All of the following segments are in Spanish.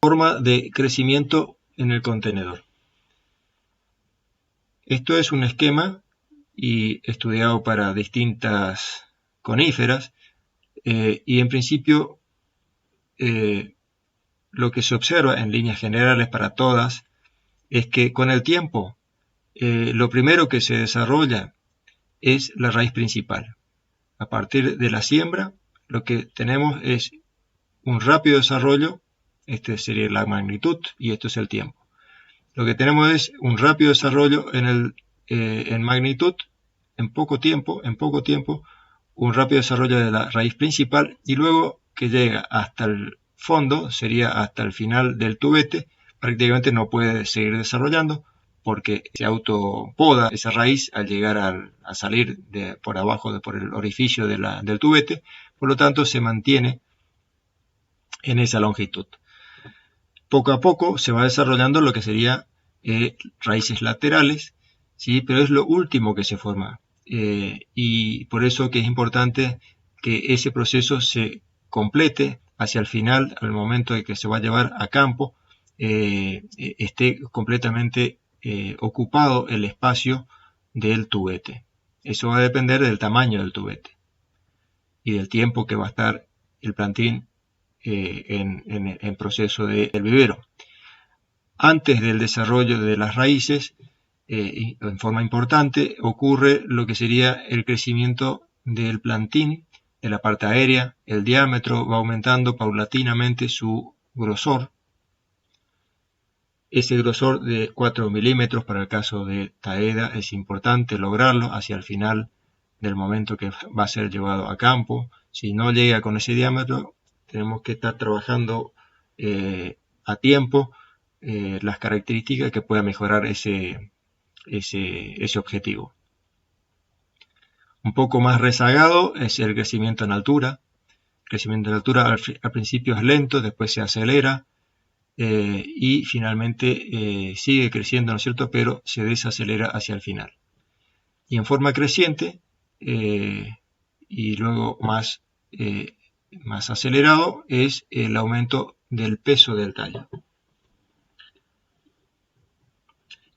forma de crecimiento en el contenedor. Esto es un esquema y estudiado para distintas coníferas y en principio lo que se observa en líneas generales para todas es que con el tiempo lo primero que se desarrolla es la raíz principal. A partir de la siembra lo que tenemos es un rápido desarrollo, este sería la magnitud y esto es el tiempo. Lo que tenemos es un rápido desarrollo en magnitud, en poco tiempo, un rápido desarrollo de la raíz principal y luego que llega hasta el fondo, sería hasta el final del tubete, prácticamente no puede seguir desarrollando porque se autopoda esa raíz al llegar a salir por abajo, por el orificio del tubete, por lo tanto se mantiene en esa longitud. Poco a poco se va desarrollando lo que sería raíces laterales, ¿sí? Pero es lo último que se forma y por eso que es importante que ese proceso se complete hacia el final, al momento de que se va a llevar a campo, esté completamente ocupado el espacio del tubete. Eso va a depender del tamaño del tubete y del tiempo que va a estar el plantín en proceso del vivero. Antes del desarrollo de las raíces, en forma importante, ocurre lo que sería el crecimiento del plantín, de la parte aérea. El diámetro va aumentando paulatinamente su grosor. Ese grosor de 4 milímetros para el caso de Taeda es importante lograrlo hacia el final del momento que va a ser llevado a campo. Si no llega con ese diámetro, tenemos que estar trabajando a tiempo las características que puedan mejorar ese objetivo. Un poco más rezagado es el crecimiento en altura. El crecimiento en altura al principio es lento, después se acelera y finalmente sigue creciendo, ¿no es cierto?, pero se desacelera hacia el final. Y en forma creciente y luego más acelerado es el aumento del peso del tallo.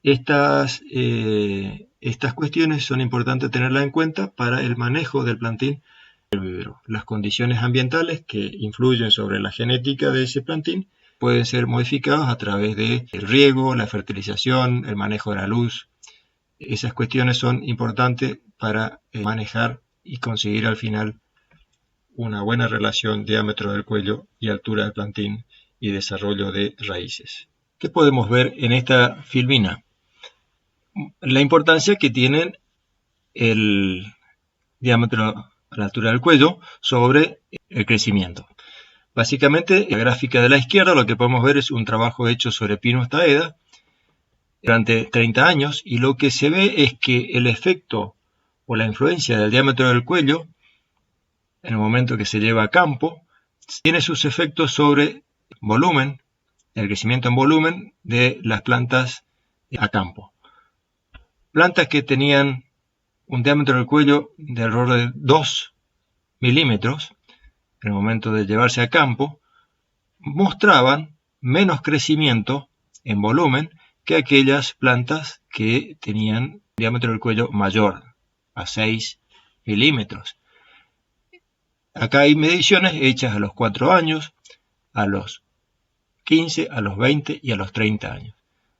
Estas cuestiones son importantes tenerlas en cuenta para el manejo del plantín del vivero. Las condiciones ambientales que influyen sobre la genética de ese plantín pueden ser modificadas a través del riego, la fertilización, el manejo de la luz. Esas cuestiones son importantes para manejar y conseguir al final una buena relación diámetro del cuello y altura del plantín y desarrollo de raíces. ¿Qué podemos ver en esta filmina? La importancia que tienen el diámetro a la altura del cuello sobre el crecimiento. Básicamente, en la gráfica de la izquierda lo que podemos ver es un trabajo hecho sobre Pinus taeda durante 30 años y lo que se ve es que el efecto o la influencia del diámetro del cuello en el momento que se lleva a campo tiene sus efectos sobre volumen, el crecimiento en volumen de las plantas a campo. Plantas que tenían un diámetro del cuello de alrededor de 2 milímetros en el momento de llevarse a campo mostraban menos crecimiento en volumen que aquellas plantas que tenían un diámetro del cuello mayor a 6 milímetros. Acá hay mediciones hechas a los 4 años, a los 15, a los 20 y a los 30 años.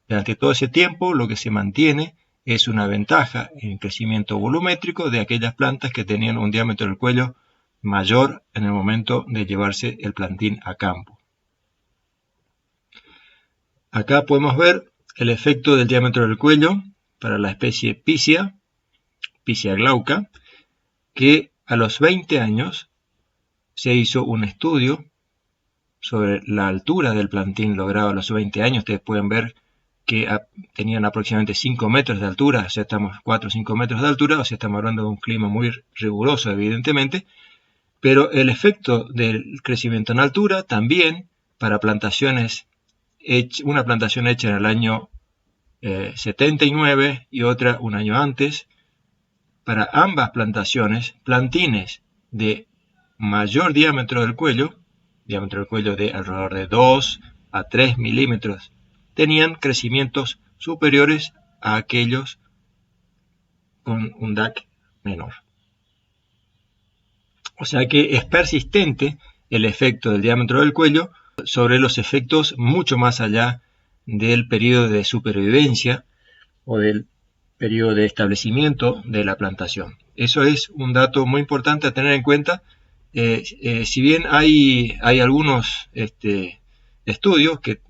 Durante todo ese tiempo lo que se mantiene es una ventaja en crecimiento volumétrico de aquellas plantas que tenían un diámetro del cuello mayor en el momento de llevarse el plantín a campo. Acá podemos ver el efecto del diámetro del cuello para la especie Picea glauca, que a los 20 años se hizo un estudio sobre la altura del plantín logrado a los 20 años. Ustedes pueden ver que tenían aproximadamente 5 metros de altura, o sea, estamos 4 o 5 metros de altura, o sea, estamos hablando de un clima muy riguroso, evidentemente, pero el efecto del crecimiento en altura también para plantaciones, una plantación hecha en el año 79 y otra un año antes, para ambas plantaciones, plantines de mayor diámetro del cuello de alrededor de 2 a 3 milímetros tenían crecimientos superiores a aquellos con un DAC menor. O sea que es persistente el efecto del diámetro del cuello sobre los efectos mucho más allá del periodo de supervivencia o del periodo de establecimiento de la plantación. Eso es un dato muy importante a tener en cuenta. Si bien hay algunos estudios que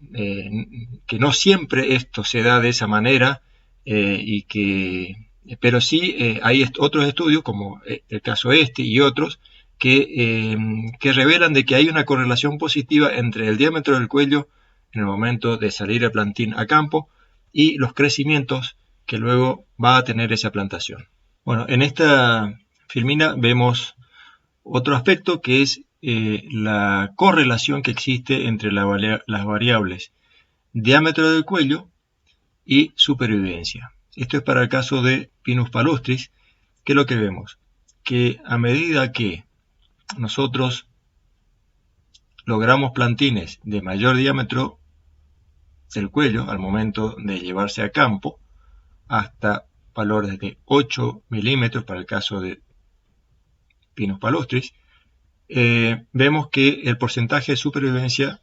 no siempre esto se da de esa manera, pero sí hay otros estudios, como el caso y otros, que revelan de que hay una correlación positiva entre el diámetro del cuello en el momento de salir el plantín a campo y los crecimientos que luego va a tener esa plantación. Bueno, en esta filmina vemos otro aspecto que es la correlación que existe entre las variables diámetro del cuello y supervivencia. Esto es para el caso de Pinus palustris, que es lo que vemos, que a medida que nosotros logramos plantines de mayor diámetro del cuello al momento de llevarse a campo, hasta valores de 8 milímetros para el caso de Pinus palustris, vemos que el porcentaje de supervivencia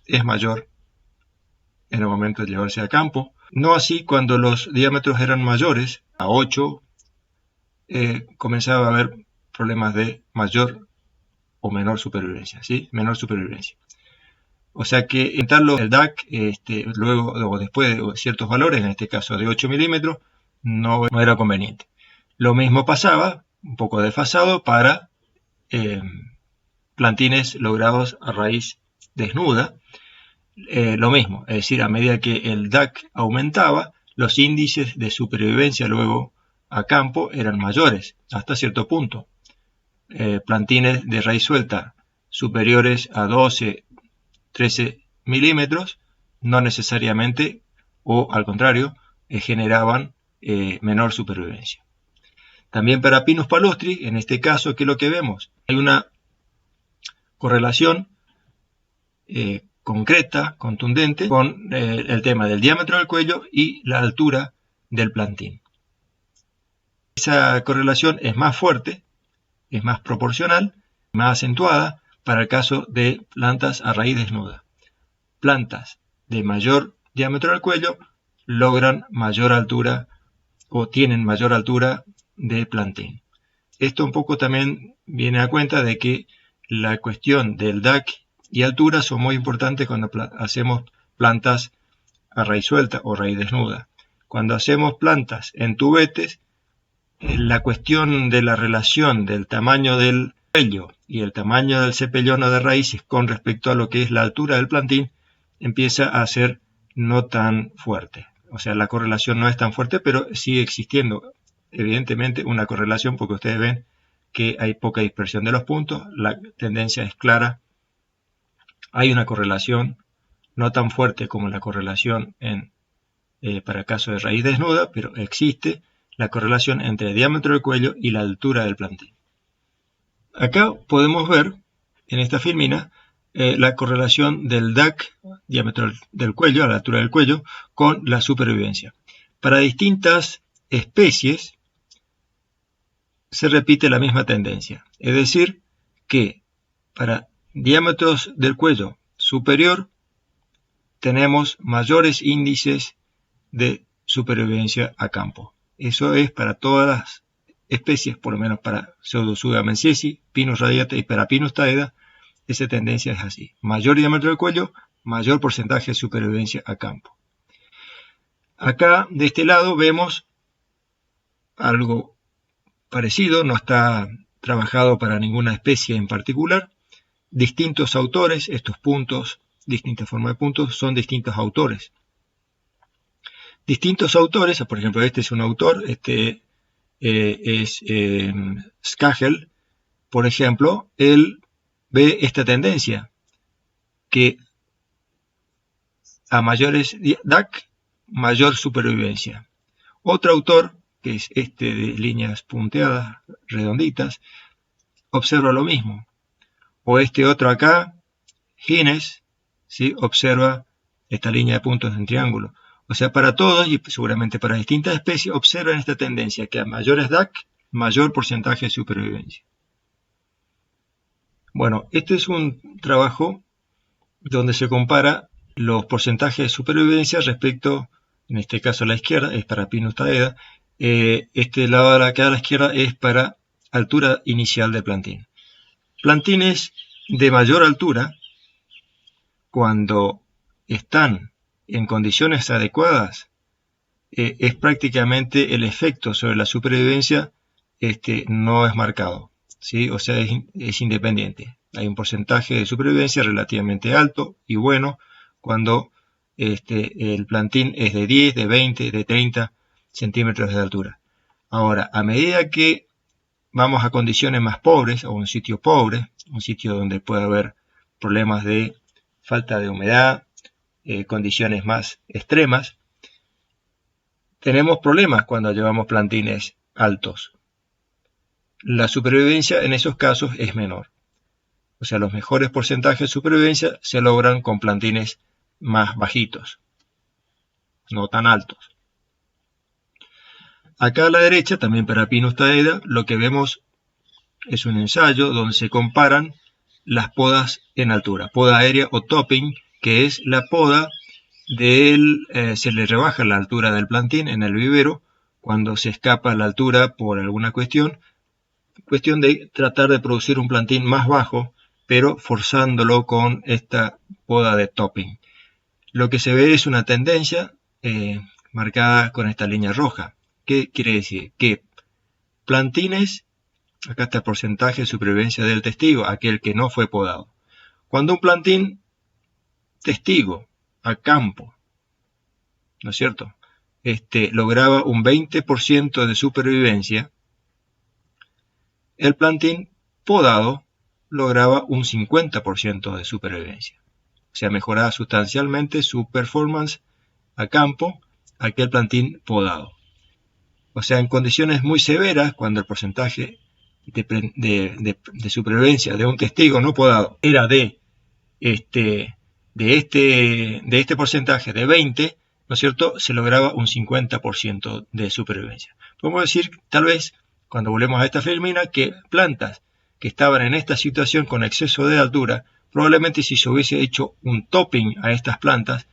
es mayor en el momento de llevarse a campo. No así cuando los diámetros eran mayores, a 8, comenzaba a haber problemas de mayor o menor supervivencia, ¿sí? Menor supervivencia. O sea que intentarlo el DAC, luego o después de ciertos valores, en este caso de 8 milímetros, no era conveniente. Lo mismo pasaba, un poco desfasado, para plantines logrados a raíz desnuda. Lo mismo, es decir, a medida que el DAC aumentaba, los índices de supervivencia luego a campo eran mayores, hasta cierto punto. Plantines de raíz suelta superiores a 12, 13 milímetros, no necesariamente, o al contrario, generaban menor supervivencia. También para Pinus palustris, en este caso, ¿qué es lo que vemos? Hay una correlación concreta, contundente, con el tema del diámetro del cuello y la altura del plantín. Esa correlación es más fuerte, es más proporcional, más acentuada para el caso de plantas a raíz desnuda. Plantas de mayor diámetro del cuello logran mayor altura o tienen mayor altura de plantín. Esto un poco también viene a cuenta de que la cuestión del DAC y altura son muy importantes cuando hacemos plantas a raíz suelta o raíz desnuda. Cuando hacemos plantas en tubetes, la cuestión de la relación del tamaño del cuello y el tamaño del cepellono de raíces con respecto a lo que es la altura del plantín empieza a ser no tan fuerte. O sea, la correlación no es tan fuerte, pero sigue existiendo evidentemente una correlación porque ustedes ven que hay poca dispersión de los puntos, la tendencia es clara. Hay una correlación no tan fuerte como la correlación para el caso de raíz desnuda, pero existe la correlación entre el diámetro del cuello y la altura del plantín. Acá podemos ver, en esta filmina, la correlación del DAC, diámetro del cuello, a la altura del cuello, con la supervivencia. Para distintas especies se repite la misma tendencia, es decir, que para diámetros del cuello superior tenemos mayores índices de supervivencia a campo. Eso es para todas las especies, por lo menos para Pseudotsuga menziesi, Pinus radiata y para Pinus taeda, esa tendencia es así. Mayor diámetro del cuello, mayor porcentaje de supervivencia a campo. Acá, de este lado, vemos algo parecido, no está trabajado para ninguna especie en particular. Distintos autores, estos puntos, distintas formas de puntos, son distintos autores. Distintos autores, por ejemplo, este es un autor, este es Skagel, por ejemplo, él ve esta tendencia, que a mayores DAC, mayor supervivencia. Otro autor, que es este de líneas punteadas, redonditas, observa lo mismo. O este otro acá, Hines, ¿sí? Observa esta línea de puntos en triángulo. O sea, para todos y seguramente para distintas especies, observan esta tendencia, que a mayores DAC, mayor porcentaje de supervivencia. Bueno, este es un trabajo donde se compara los porcentajes de supervivencia respecto, en este caso a la izquierda, es para Pinus taeda, este lado de acá a la izquierda es para altura inicial del plantín. Plantines de mayor altura, cuando están en condiciones adecuadas, es prácticamente el efecto sobre la supervivencia no es marcado, ¿sí? O sea, es independiente. Hay un porcentaje de supervivencia relativamente alto y bueno cuando el plantín es de 10, de 20, de 30 centímetros de altura. Ahora, a medida que vamos a condiciones más pobres, o un sitio pobre, un sitio donde puede haber problemas de falta de humedad, condiciones más extremas, tenemos problemas cuando llevamos plantines altos. La supervivencia en esos casos es menor. O sea, los mejores porcentajes de supervivencia se logran con plantines más bajitos, no tan altos. Acá a la derecha, también para Pinus taeda, lo que vemos es un ensayo donde se comparan las podas en altura. Poda aérea o topping, que es la poda se le rebaja la altura del plantín en el vivero cuando se escapa la altura por alguna cuestión de tratar de producir un plantín más bajo, pero forzándolo con esta poda de topping. Lo que se ve es una tendencia marcada con esta línea roja. ¿Qué quiere decir? Que plantines, acá está el porcentaje de supervivencia del testigo, aquel que no fue podado. Cuando un plantín testigo a campo, ¿no es cierto?, lograba un 20% de supervivencia, el plantín podado lograba un 50% de supervivencia. O sea, mejoraba sustancialmente su performance a campo aquel plantín podado. O sea, en condiciones muy severas, cuando el porcentaje de supervivencia de un testigo no podado era de este porcentaje de 20, ¿no es cierto?, se lograba un 50% de supervivencia. Podemos decir, tal vez, cuando volvemos a esta filmina, que plantas que estaban en esta situación con exceso de altura, probablemente si se hubiese hecho un topping a estas plantas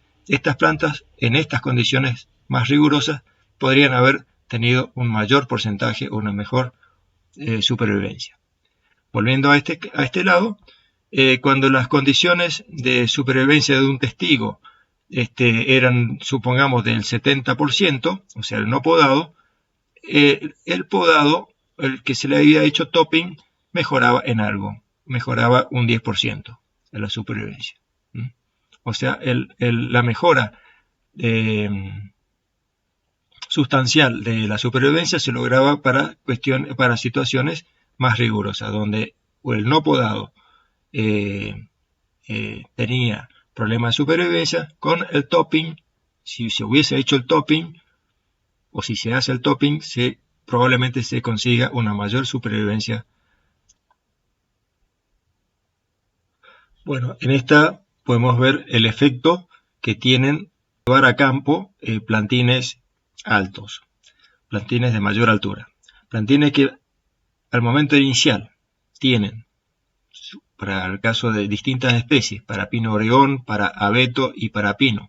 en estas condiciones más rigurosas podrían haber tenido un mayor porcentaje o una mejor supervivencia. Volviendo a este lado, cuando las condiciones de supervivencia de un testigo eran, supongamos, del 70%, o sea, el no podado, el podado, el que se le había hecho topping, mejoraba en algo, mejoraba un 10% de la supervivencia. O sea, la mejora sustancial de la supervivencia se lograba para situaciones más rigurosas, donde el no podado tenía problemas de supervivencia. Con el topping, si se hubiese hecho el topping, o si se hace el topping, probablemente se consiga una mayor supervivencia. Bueno, en esta podemos ver el efecto que tienen llevar a campo plantines altos, plantines de mayor altura, plantines que al momento inicial tienen, para el caso de distintas especies, para pino oregón, para abeto y para pino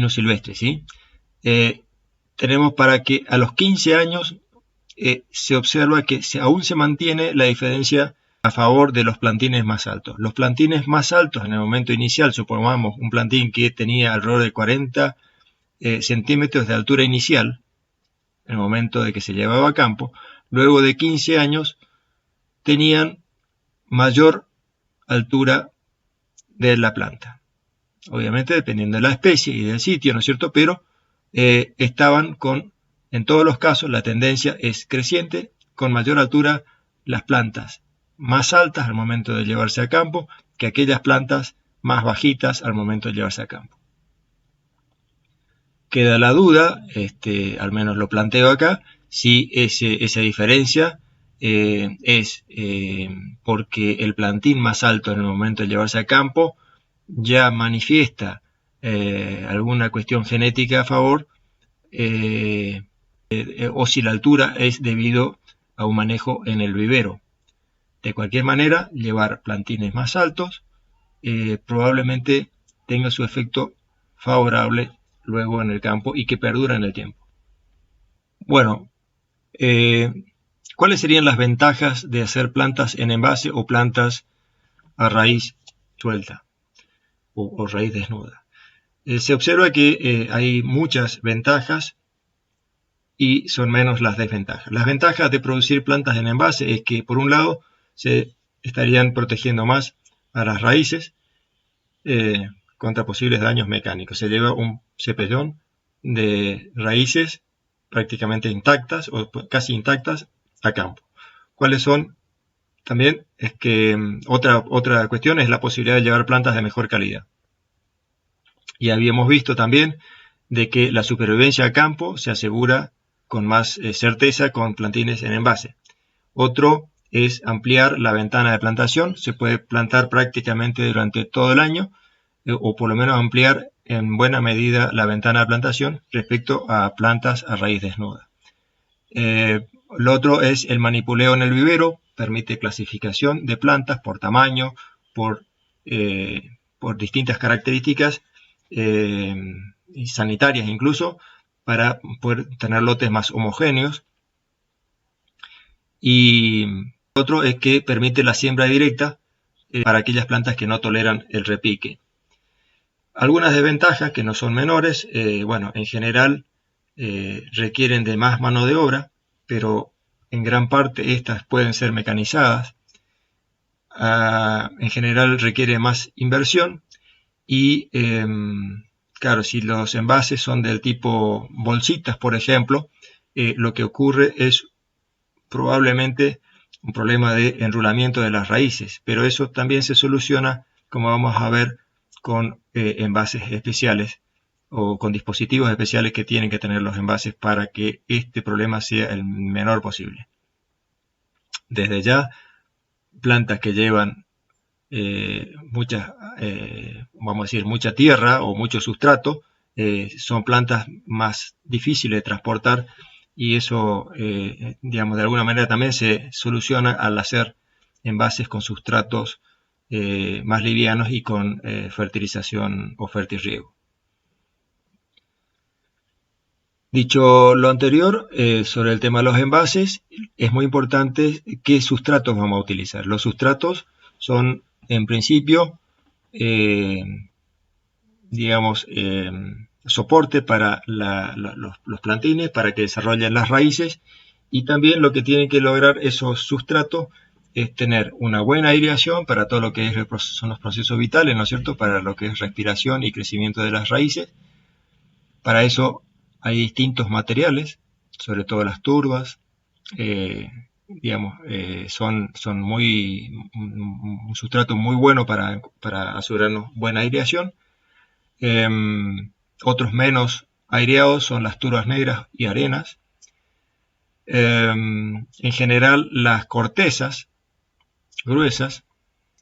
silvestre, ¿sí? Tenemos para que a los 15 años se observa que aún se mantiene la diferencia a favor de los plantines más altos. Los plantines más altos en el momento inicial, supongamos un plantín que tenía alrededor de 40 centímetros de altura inicial, en el momento de que se llevaba a campo, luego de 15 años tenían mayor altura de la planta. Obviamente dependiendo de la especie y del sitio, ¿no es cierto? Pero estaban en todos los casos, la tendencia es creciente, con mayor altura las plantas más altas al momento de llevarse a campo que aquellas plantas más bajitas al momento de llevarse a campo. Queda la duda, al menos lo planteo acá, si esa diferencia es porque el plantín más alto en el momento de llevarse a campo ya manifiesta alguna cuestión genética a favor, o si la altura es debido a un manejo en el vivero. De cualquier manera, llevar plantines más altos probablemente tenga su efecto favorable luego en el campo y que perdura en el tiempo. Bueno, ¿cuáles serían las ventajas de hacer plantas en envase o plantas a raíz suelta o raíz desnuda? Se observa que hay muchas ventajas y son menos las desventajas. Las ventajas de producir plantas en envase es que, por un lado, se estarían protegiendo más a las raíces contra posibles daños mecánicos. Se lleva un cepellón de raíces prácticamente intactas o casi intactas a campo. ¿Cuáles son? También es que otra cuestión es la posibilidad de llevar plantas de mejor calidad. Y habíamos visto también de que la supervivencia a campo se asegura con más certeza con plantines en envase. Otro es ampliar la ventana de plantación. Se puede plantar prácticamente durante todo el año, o por lo menos ampliar en buena medida la ventana de plantación respecto a plantas a raíz desnuda. Lo otro es el manipuleo en el vivero. Permite clasificación de plantas por tamaño, por distintas características y sanitarias incluso, para poder tener lotes más homogéneos. Y otro es que permite la siembra directa para aquellas plantas que no toleran el repique. Algunas desventajas que no son menores, bueno, en general requieren de más mano de obra, pero en gran parte estas pueden ser mecanizadas. En general requiere más inversión y claro, si los envases son del tipo bolsitas, por ejemplo, lo que ocurre es probablemente un problema de enrulamiento de las raíces, pero eso también se soluciona, como vamos a ver, con envases especiales o con dispositivos especiales que tienen que tener los envases para que este problema sea el menor posible. Desde ya, plantas que llevan mucha tierra o mucho sustrato, son plantas más difíciles de transportar, y eso, digamos, de alguna manera también se soluciona al hacer envases con sustratos más livianos y con fertilización o fertirriego. Dicho lo anterior, sobre el tema de los envases, es muy importante qué sustratos vamos a utilizar. Los sustratos son, en principio, soporte para los plantines, para que desarrollen las raíces, y también lo que tienen que lograr esos sustratos es tener una buena aireación para todo lo que son los procesos vitales, ¿no es cierto?, para lo que es respiración y crecimiento de las raíces. Para eso hay distintos materiales, sobre todo las turbas, son un sustrato muy bueno para asegurarnos buena aireación. Otros menos aireados son las turbas negras y arenas. En general, las cortezas gruesas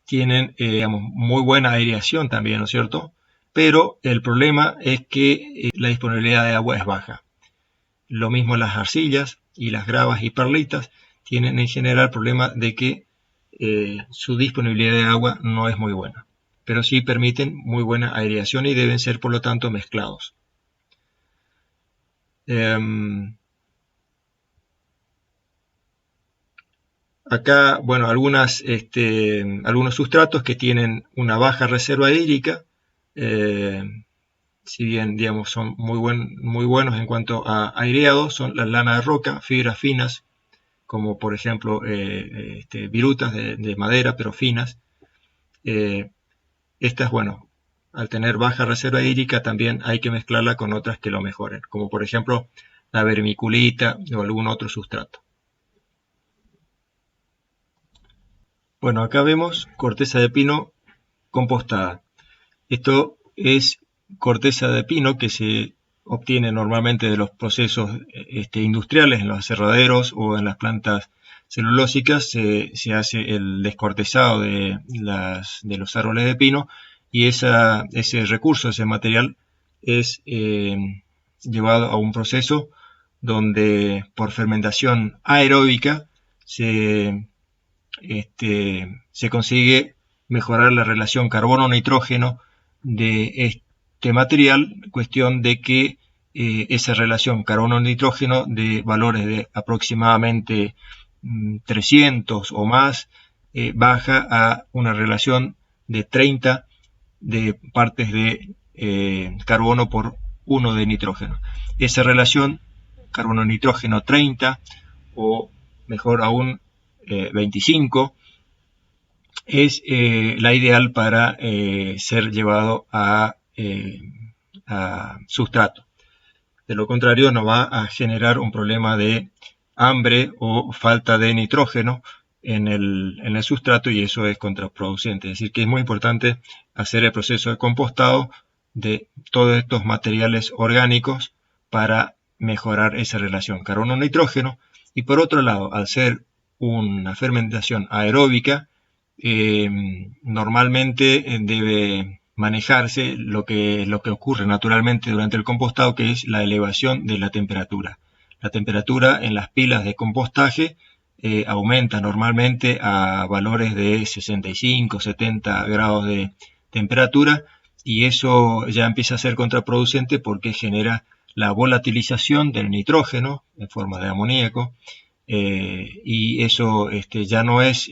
tienen muy buena aireación también, ¿no es cierto?, pero el problema es que la disponibilidad de agua es baja. Lo mismo las arcillas y las gravas y perlitas tienen en general el problema de que su disponibilidad de agua no es muy buena, pero sí permiten muy buena aireación y deben ser, por lo tanto, mezclados. Acá, bueno, algunos sustratos que tienen una baja reserva hídrica, si bien, digamos, son muy buenos en cuanto a aireado, son la lana de roca, fibras finas, como por ejemplo virutas de madera, pero finas. Estas, bueno, al tener baja reserva hídrica también hay que mezclarla con otras que lo mejoren, como por ejemplo la vermiculita o algún otro sustrato. Bueno, acá vemos corteza de pino compostada. Esto es corteza de pino que se obtiene normalmente de los procesos industriales, en los aserraderos o en las plantas celulósicas. Se hace el descortezado de los árboles de pino y ese recurso, ese material, es llevado a un proceso donde por fermentación aeróbica se consigue mejorar la relación carbono-nitrógeno de este material, cuestión de que esa relación carbono-nitrógeno de valores de aproximadamente 300 o más baja a una relación de 30 de partes de carbono por 1 de nitrógeno. Esa relación carbono-nitrógeno 30 o mejor aún 25 es la ideal para ser llevado a sustrato. De lo contrario, no va a generar un problema de hambre o falta de nitrógeno en el sustrato, y eso es contraproducente. Es decir, que es muy importante hacer el proceso de compostado de todos estos materiales orgánicos para mejorar esa relación carbono-nitrógeno. Y por otro lado, al ser una fermentación aeróbica, normalmente debe manejarse lo que ocurre naturalmente durante el compostado, que es la elevación de la temperatura. La temperatura en las pilas de compostaje aumenta normalmente a valores de 65, 70 grados de temperatura, y eso ya empieza a ser contraproducente porque genera la volatilización del nitrógeno en forma de amoníaco, y eso ya no es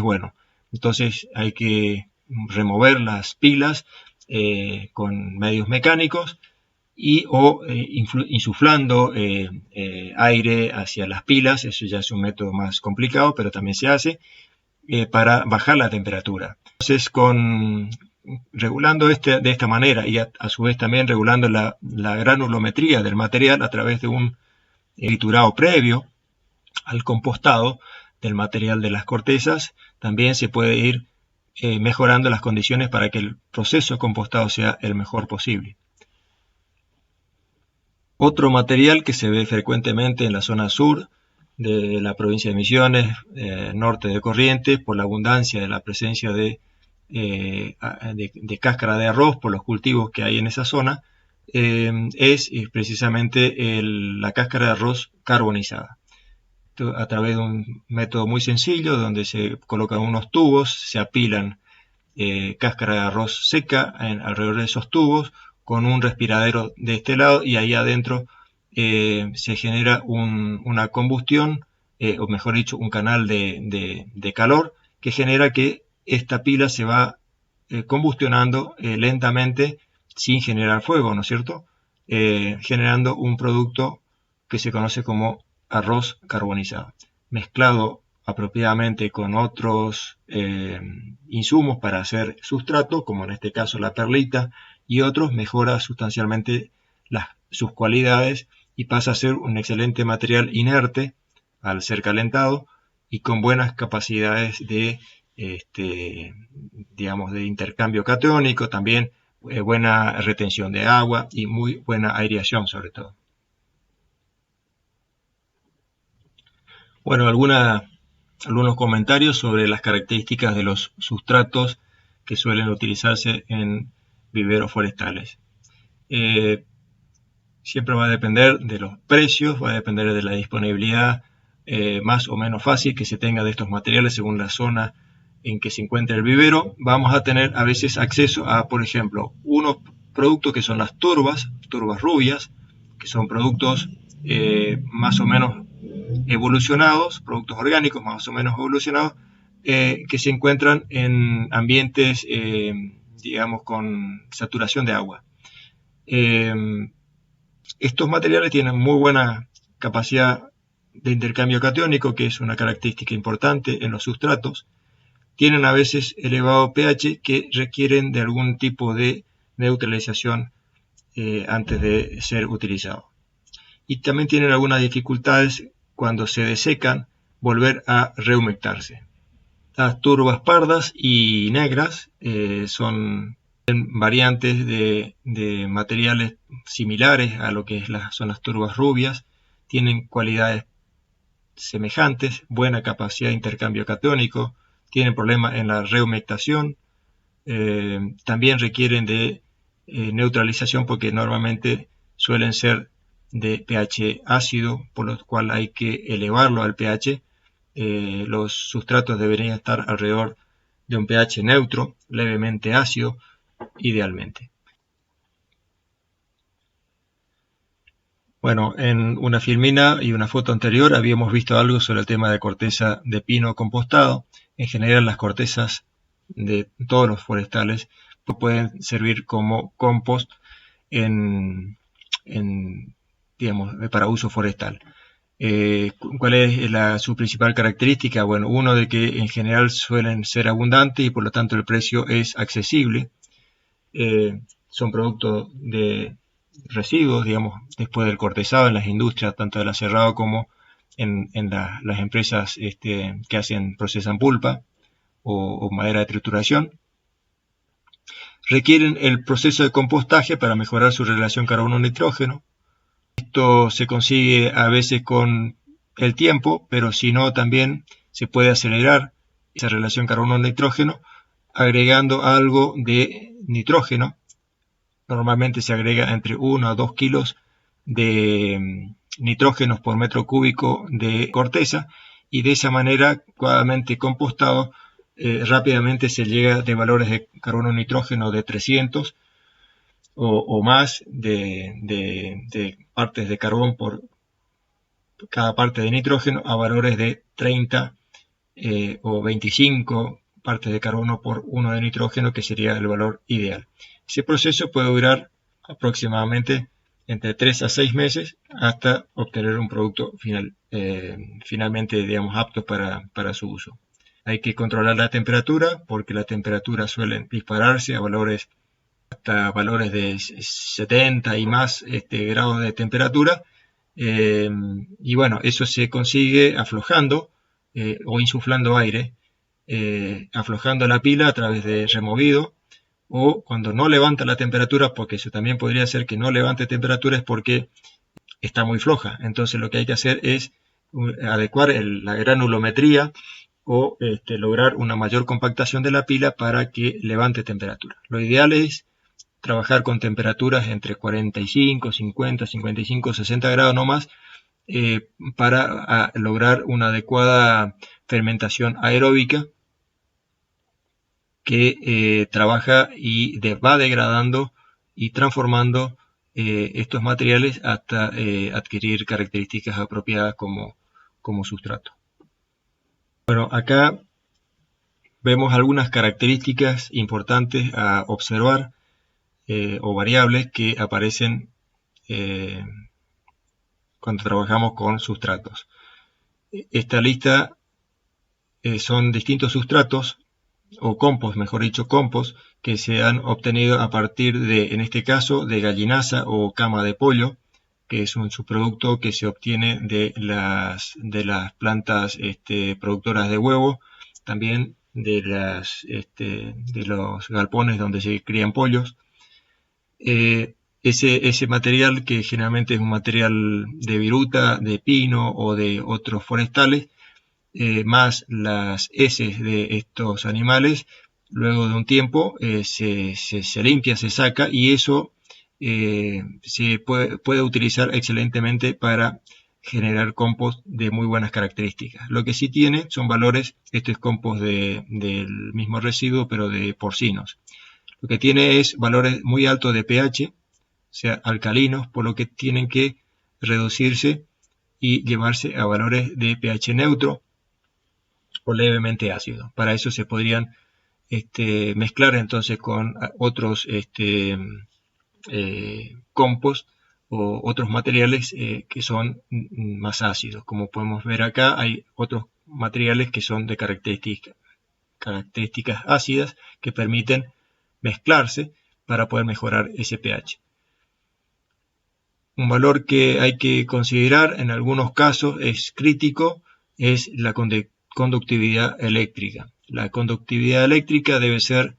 bueno. Entonces hay que remover las pilas con medios mecánicos o insuflando aire hacia las pilas. Eso ya es un método más complicado, pero también se hace para bajar la temperatura. Entonces, regulando de esta manera, y a su vez también regulando la granulometría del material a través de un triturado previo al compostado del material de las cortezas, también se puede ir mejorando las condiciones para que el proceso de compostado sea el mejor posible. Otro material que se ve frecuentemente en la zona sur de la provincia de Misiones, norte de Corrientes, por la abundancia de la presencia de cáscara de arroz por los cultivos que hay en esa zona, es precisamente la cáscara de arroz carbonizada. A través de un método muy sencillo, donde se colocan unos tubos, se apilan cáscara de arroz seca alrededor de esos tubos, con un respiradero de este lado, y ahí adentro se genera una combustión, o mejor dicho, un canal de calor, que genera que esta pila se va combustionando lentamente, sin generar fuego, ¿no es cierto? Generando un producto que se conoce como arroz carbonizado, mezclado apropiadamente con otros insumos para hacer sustrato, como en este caso la perlita, y otros, mejora sustancialmente sus cualidades y pasa a ser un excelente material inerte al ser calentado y con buenas capacidades de intercambio catiónico, también buena retención de agua y muy buena aireación sobre todo. Bueno, algunos comentarios sobre las características de los sustratos que suelen utilizarse en viveros forestales. Siempre va a depender de los precios, va a depender de la disponibilidad más o menos fácil que se tenga de estos materiales según la zona en que se encuentra el vivero. Vamos a tener a veces acceso a, por ejemplo, unos productos que son las turbas rubias, que son productos más o menos evolucionados, productos orgánicos más o menos evolucionados, que se encuentran en ambientes, con saturación de agua. Estos materiales tienen muy buena capacidad de intercambio catiónico, que es una característica importante en los sustratos. Tienen a veces elevado pH, que requieren de algún tipo de neutralización antes de ser utilizados. Y también tienen algunas dificultades cuando se desecan, volver a rehumectarse. Las turbas pardas y negras son variantes de materiales similares a lo que son las turbas rubias. Tienen cualidades semejantes, buena capacidad de intercambio catiónico, tienen problemas en la rehumectación, también requieren de neutralización porque normalmente suelen ser de pH ácido, por lo cual hay que elevarlo al pH. Los sustratos deberían estar alrededor de un pH neutro, levemente ácido, idealmente. Bueno, en una filmina y una foto anterior habíamos visto algo sobre el tema de corteza de pino compostado. En general, las cortezas de todos los forestales pueden servir como compost digamos, para uso forestal. ¿Cuál es su principal característica? Bueno, uno de que en general suelen ser abundantes y por lo tanto el precio es accesible. Son productos de residuos, digamos, después del cortezado en las industrias, tanto del aserrado como en las empresas que procesan pulpa o madera de trituración. Requieren el proceso de compostaje para mejorar su relación carbono-nitrógeno. Esto se consigue a veces con el tiempo, pero si no también se puede acelerar esa relación carbono-nitrógeno agregando algo de nitrógeno. Normalmente se agrega entre 1 a 2 kilos de nitrógenos por metro cúbico de corteza y de esa manera, adecuadamente compostado, rápidamente se llega de valores de carbono-nitrógeno de 300 o más de partes de carbón por cada parte de nitrógeno a valores de 30 o 25 partes de carbono por 1 de nitrógeno, que sería el valor ideal. Ese proceso puede durar aproximadamente entre 3 a 6 meses hasta obtener un producto finalmente, digamos, apto para su uso. Hay que controlar la temperatura porque la temperatura suele dispararse hasta valores de 70 y más grados de temperatura. Y bueno, eso se consigue aflojando o insuflando aire, aflojando la pila a través de removido, o cuando no levanta la temperatura, porque eso también podría ser que no levante temperatura, es porque está muy floja. Entonces lo que hay que hacer es adecuar la granulometría o lograr una mayor compactación de la pila para que levante temperatura. Lo ideal es trabajar con temperaturas entre 45, 50, 55, 60 grados no más, para lograr una adecuada fermentación aeróbica que trabaja y va degradando y transformando estos materiales hasta adquirir características apropiadas como sustrato. Bueno, acá vemos algunas características importantes a observar o variables que aparecen cuando trabajamos con sustratos. Esta lista son distintos sustratos o compost, mejor dicho, compost, que se han obtenido a partir de, en este caso, de gallinaza o cama de pollo, que es un subproducto que se obtiene de las plantas productoras de huevo, también de los galpones donde se crían pollos. Ese material, que generalmente es un material de viruta, de pino o de otros forestales, más las heces de estos animales, luego de un tiempo se limpia, se saca, y eso se puede utilizar excelentemente para generar compost de muy buenas características. Lo que sí tiene son valores, esto es compost del mismo residuo, pero de porcinos. Lo que tiene es valores muy altos de pH, o sea, alcalinos, por lo que tienen que reducirse y llevarse a valores de pH neutro o levemente ácido. Para eso se podrían mezclar entonces con otros compost o otros materiales que son más ácidos. Como podemos ver acá, hay otros materiales que son de características ácidas que permiten mezclarse para poder mejorar ese pH. Un valor que hay que considerar en algunos casos es crítico, es la conductividad eléctrica. La conductividad eléctrica debe ser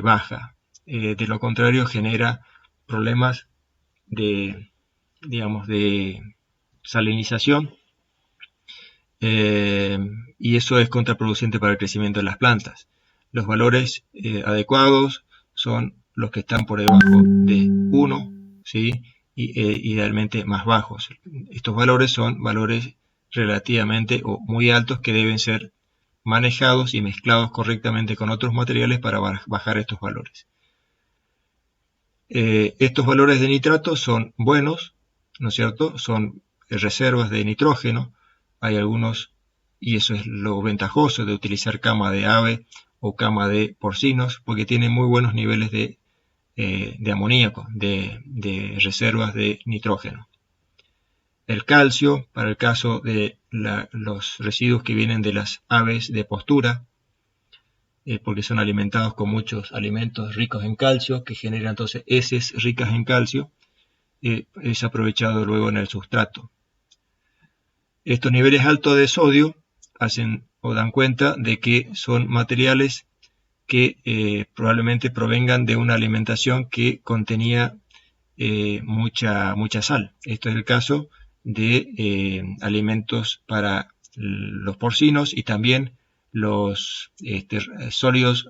baja, de lo contrario genera problemas digamos, de salinización, y eso es contraproducente para el crecimiento de las plantas. Los valores adecuados son los que están por debajo de 1, ¿sí? Idealmente más bajos. Estos valores son valores relativamente o muy altos que deben ser manejados y mezclados correctamente con otros materiales para bajar estos valores. Estos valores de nitrato son buenos, ¿no es cierto? Son reservas de nitrógeno. Hay algunos, y eso es lo ventajoso de utilizar cama de ave o cama de porcinos, porque tienen muy buenos niveles de amoníaco, de reservas de nitrógeno. El calcio, para el caso de los residuos que vienen de las aves de postura, porque son alimentados con muchos alimentos ricos en calcio, que generan entonces heces ricas en calcio, es aprovechado luego en el sustrato. Estos niveles altos de sodio hacen o dan cuenta de que son materiales que probablemente provengan de una alimentación que contenía mucha sal. Esto es el caso de alimentos para los porcinos y también los sólidos,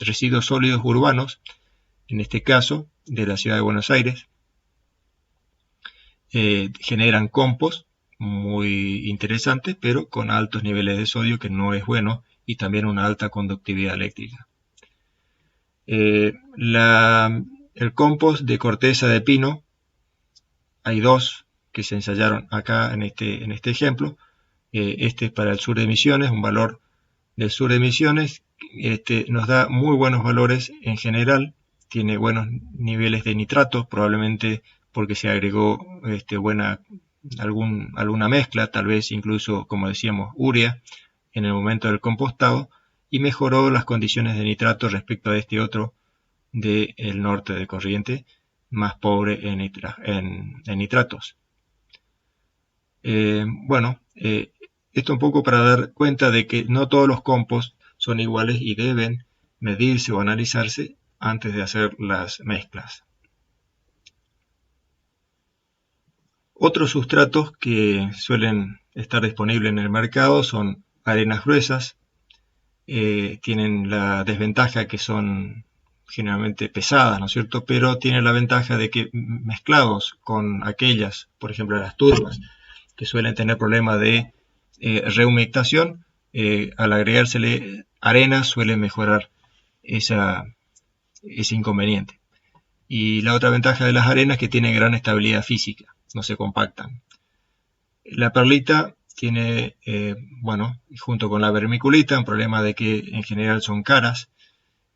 residuos sólidos urbanos, en este caso de la ciudad de Buenos Aires, generan compost muy interesantes, pero con altos niveles de sodio, que no es bueno, y también una alta conductividad eléctrica. El compost de corteza de pino, hay dos que se ensayaron acá en este ejemplo. Este es para el sur de Misiones, un valor del sur de Misiones. Nos da muy buenos valores en general, tiene buenos niveles de nitrato, probablemente porque se agregó alguna mezcla, tal vez incluso, como decíamos, urea, en el momento del compostado, y mejoró las condiciones de nitrato respecto a este otro del norte de Corrientes, más pobre en nitratos. Esto un poco para dar cuenta de que no todos los compost son iguales y deben medirse o analizarse antes de hacer las mezclas. Otros sustratos que suelen estar disponibles en el mercado son arenas gruesas. Tienen la desventaja que son generalmente pesadas, ¿no es cierto? Pero tienen la ventaja de que mezclados con aquellas, por ejemplo las turbas, que suelen tener problemas de rehumectación, al agregársele arena suele mejorar ese inconveniente. Y la otra ventaja de las arenas es que tienen gran estabilidad física, no se compactan. La perlita tiene, junto con la vermiculita, un problema de que en general son caras,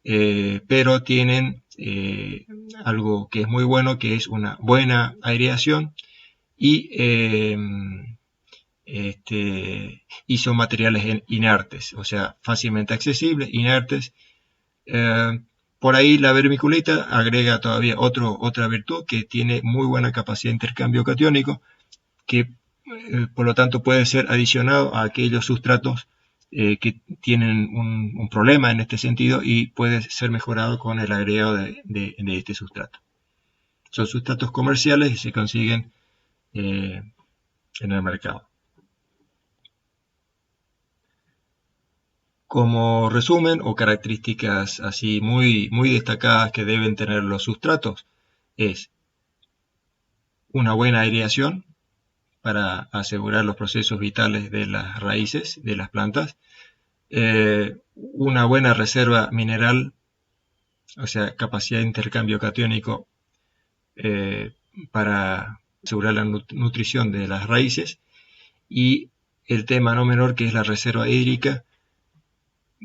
pero tienen algo que es muy bueno, que es una buena aireación y son materiales inertes, o sea, fácilmente accesibles, inertes. Por ahí la vermiculita agrega todavía otra virtud, que tiene muy buena capacidad de intercambio catiónico, que por lo tanto puede ser adicionado a aquellos sustratos que tienen un problema en este sentido y puede ser mejorado con el agregado de este sustrato. Son sustratos comerciales y se consiguen en el mercado. Como resumen o características así muy destacadas que deben tener los sustratos es una buena aireación para asegurar los procesos vitales de las raíces de las plantas, una buena reserva mineral, o sea, capacidad de intercambio catiónico para asegurar la nutrición de las raíces, y el tema no menor que es la reserva hídrica,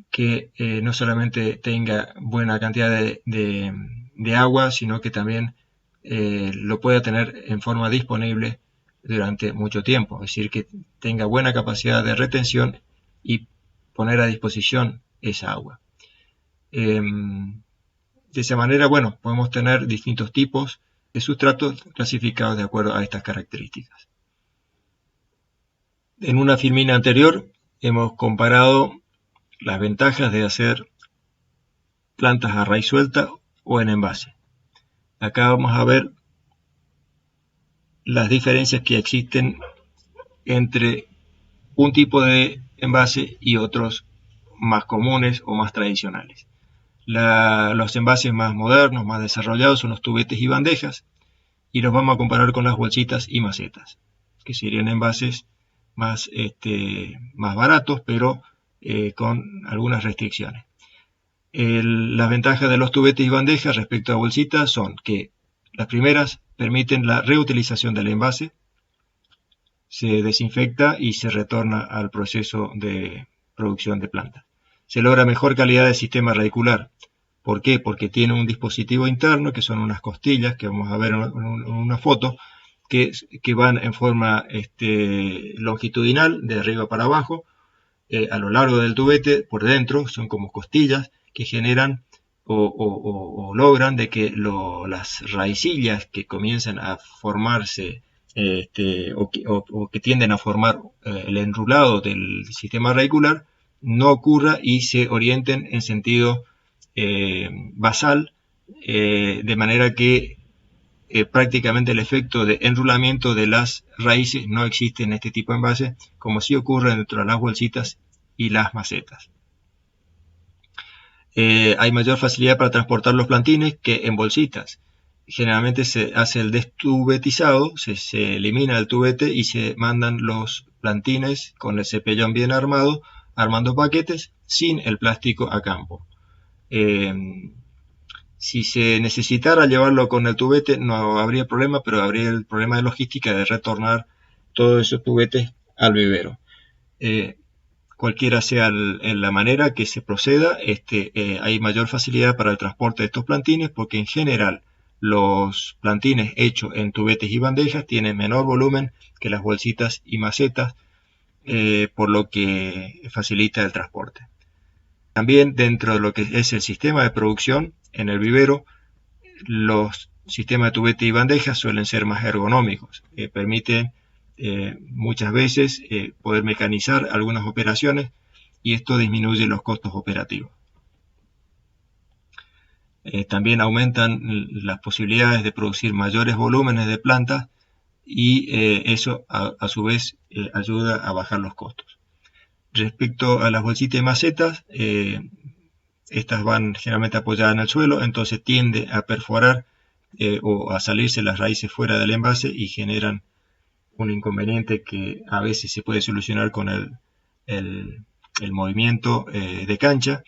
que no solamente tenga buena cantidad de agua, sino que también lo pueda tener en forma disponible durante mucho tiempo, es decir, que tenga buena capacidad de retención y poner a disposición esa agua. De esa manera, podemos tener distintos tipos de sustratos clasificados de acuerdo a estas características. En una filmina anterior hemos comparado las ventajas de hacer plantas a raíz suelta o en envase. Acá vamos a ver las diferencias que existen entre un tipo de envase y otros más comunes o más tradicionales. Los envases más modernos, más desarrollados, son los tubetes y bandejas, y los vamos a comparar con las bolsitas y macetas, que serían envases más baratos, pero con algunas restricciones. Las ventajas de los tubetes y bandejas respecto a bolsitas son que las primeras permiten la reutilización del envase, se desinfecta y se retorna al proceso de producción de planta. Se logra mejor calidad del sistema radicular. ¿Por qué? Porque tiene un dispositivo interno, que son unas costillas, que vamos a ver en una foto, que van en forma longitudinal, de arriba para abajo, a lo largo del tubete, por dentro, son como costillas que generan o logran de que las raicillas que comienzan a formarse o que tienden a formar el enrulado del sistema radicular no ocurra y se orienten en sentido basal, de manera que prácticamente el efecto de enrulamiento de las raíces no existe en este tipo de envase, como sí ocurre dentro de las bolsitas y las macetas. Hay mayor facilidad para transportar los plantines que en bolsitas. Generalmente se hace el destubetizado, se elimina el tubete y se mandan los plantines con el cepellón bien armado, armando paquetes sin el plástico a campo. Si se necesitara llevarlo con el tubete no habría problema, pero habría el problema de logística de retornar todos esos tubetes al vivero. Cualquiera sea la manera que se proceda, hay mayor facilidad para el transporte de estos plantines, porque en general los plantines hechos en tubetes y bandejas tienen menor volumen que las bolsitas y macetas, por lo que facilita el transporte. También dentro de lo que es el sistema de producción en el vivero, los sistemas de tubete y bandejas suelen ser más ergonómicos, permiten muchas veces poder mecanizar algunas operaciones y esto disminuye los costos operativos. También aumentan las posibilidades de producir mayores volúmenes de plantas y eso a su vez ayuda a bajar los costos. Respecto a las bolsitas y macetas, estas van generalmente apoyadas en el suelo, entonces tiende a perforar o a salirse las raíces fuera del envase y generan un inconveniente que a veces se puede solucionar con el movimiento de cancha,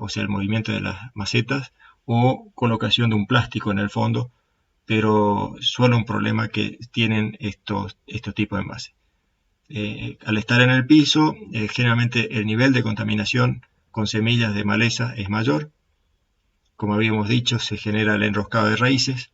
o sea, el movimiento de las macetas o colocación de un plástico en el fondo, pero suele un problema que tienen estos tipos de envases. Al estar en el piso, generalmente el nivel de contaminación con semillas de maleza es mayor. Como habíamos dicho, se genera el enroscado de raíces.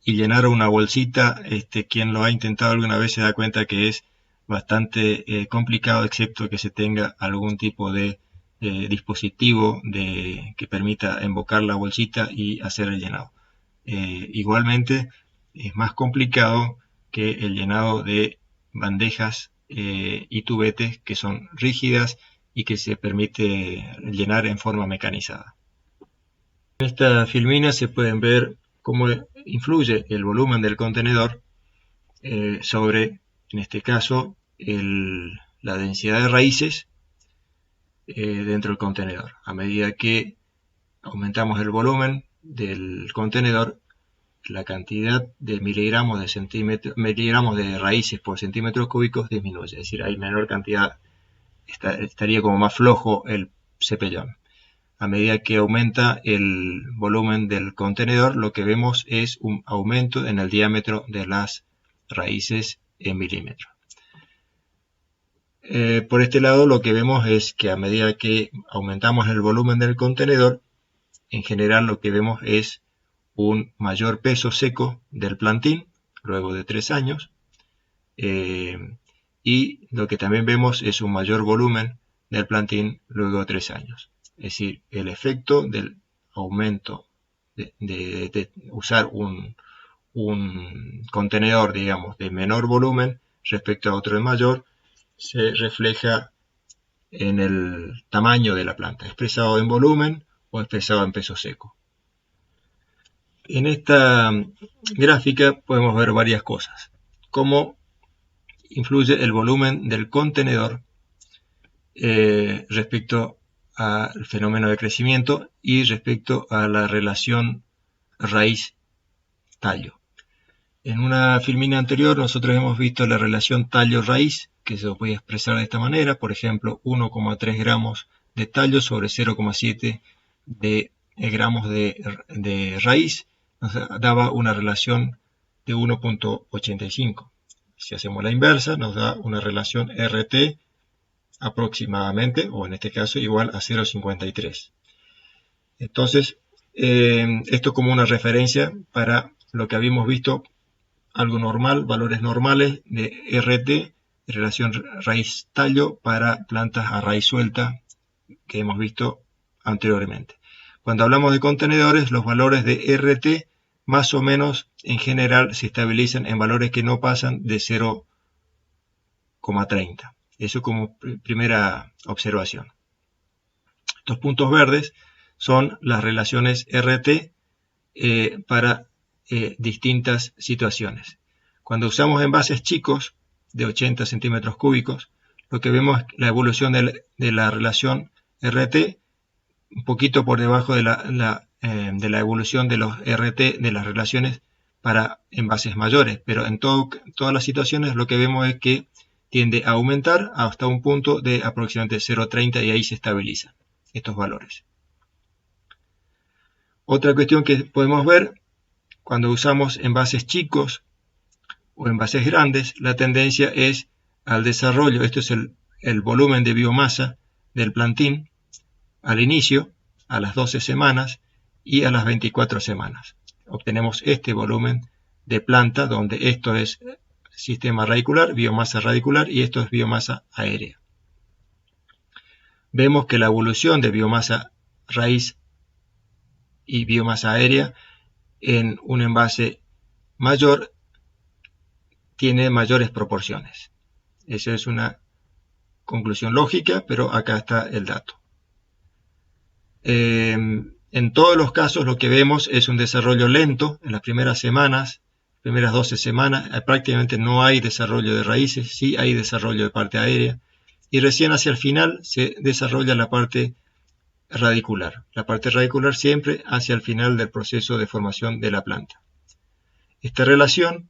Y llenar una bolsita, quien lo ha intentado alguna vez se da cuenta que es bastante complicado, excepto que se tenga algún tipo de dispositivo que permita embocar la bolsita y hacer el llenado. Igualmente, es más complicado que el llenado de bandejas y tubetes que son rígidas y que se permite llenar en forma mecanizada. En esta filmina se pueden ver cómo influye el volumen del contenedor sobre, en este caso, la densidad de raíces dentro del contenedor. A medida que aumentamos el volumen del contenedor, la cantidad de miligramos de raíces por centímetros cúbicos disminuye, es decir, hay menor cantidad, estaría como más flojo el cepellón. A medida que aumenta el volumen del contenedor, lo que vemos es un aumento en el diámetro de las raíces en milímetros. Por este lado, lo que vemos es que a medida que aumentamos el volumen del contenedor, en general lo que vemos es un mayor peso seco del plantín luego de 3 años, y lo que también vemos es un mayor volumen del plantín luego de 3 años. Es decir, el efecto del aumento de usar un contenedor, digamos, de menor volumen respecto a otro de mayor, se refleja en el tamaño de la planta, expresado en volumen o expresado en peso seco. En esta gráfica podemos ver varias cosas. Cómo influye el volumen del contenedor respecto al fenómeno de crecimiento y respecto a la relación raíz-tallo. En una filmina anterior nosotros hemos visto la relación tallo-raíz, que se puede expresar de esta manera, por ejemplo 1,3 gramos de tallo sobre 0,7 de gramos de raíz, nos daba una relación de 1,85. Si hacemos la inversa, nos da una relación RT aproximadamente, o en este caso igual a 0,53. Entonces, esto como una referencia para lo que habíamos visto, algo normal, valores normales de RT, relación raíz-tallo para plantas a raíz suelta que hemos visto anteriormente. Cuando hablamos de contenedores, los valores de RT más o menos en general se estabilizan en valores que no pasan de 0,30. Eso como primera observación. Estos puntos verdes son las relaciones RT para distintas situaciones. Cuando usamos envases chicos de 80 centímetros cúbicos, lo que vemos es la evolución de la relación RT un poquito por debajo de la evolución de los RT de las relaciones para envases mayores, pero en todas las situaciones lo que vemos es que tiende a aumentar hasta un punto de aproximadamente 0,30 y ahí se estabilizan estos valores. Otra cuestión que podemos ver, cuando usamos envases chicos o envases grandes, la tendencia es al desarrollo. Esto es el volumen de biomasa del plantín al inicio, a las 12 semanas y a las 24 semanas. Obtenemos este volumen de planta, donde esto es sistema radicular, biomasa radicular, y esto es biomasa aérea. Vemos que la evolución de biomasa raíz y biomasa aérea en un envase mayor tiene mayores proporciones. Esa es una conclusión lógica, pero acá está el dato. En todos los casos lo que vemos es un desarrollo lento en las primeras semanas, primeras 12 semanas, prácticamente no hay desarrollo de raíces, sí hay desarrollo de parte aérea, y recién hacia el final se desarrolla la parte radicular. La parte radicular siempre hacia el final del proceso de formación de la planta. Esta relación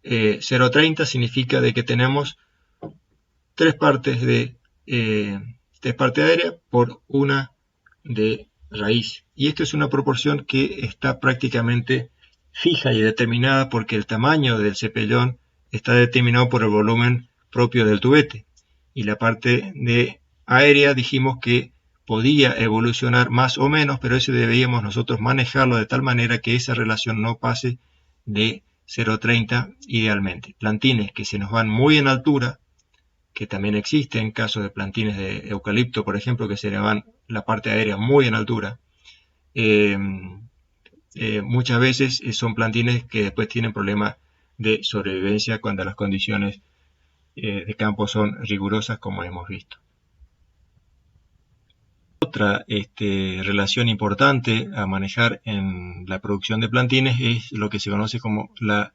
0,30 significa de que tenemos tres partes aérea por una de raíz. Y esto es una proporción que está prácticamente fija y determinada porque el tamaño del cepellón está determinado por el volumen propio del tubete. Y la parte de aérea dijimos que podía evolucionar más o menos, pero eso deberíamos nosotros manejarlo de tal manera que esa relación no pase de 0,30 idealmente. Plantines que se nos van muy en altura, que también existe en caso de plantines de eucalipto, por ejemplo, que se le van la parte aérea muy en altura. Muchas veces son plantines que después tienen problemas de sobrevivencia cuando las condiciones de campo son rigurosas, como hemos visto. Otra relación importante a manejar en la producción de plantines es lo que se conoce como la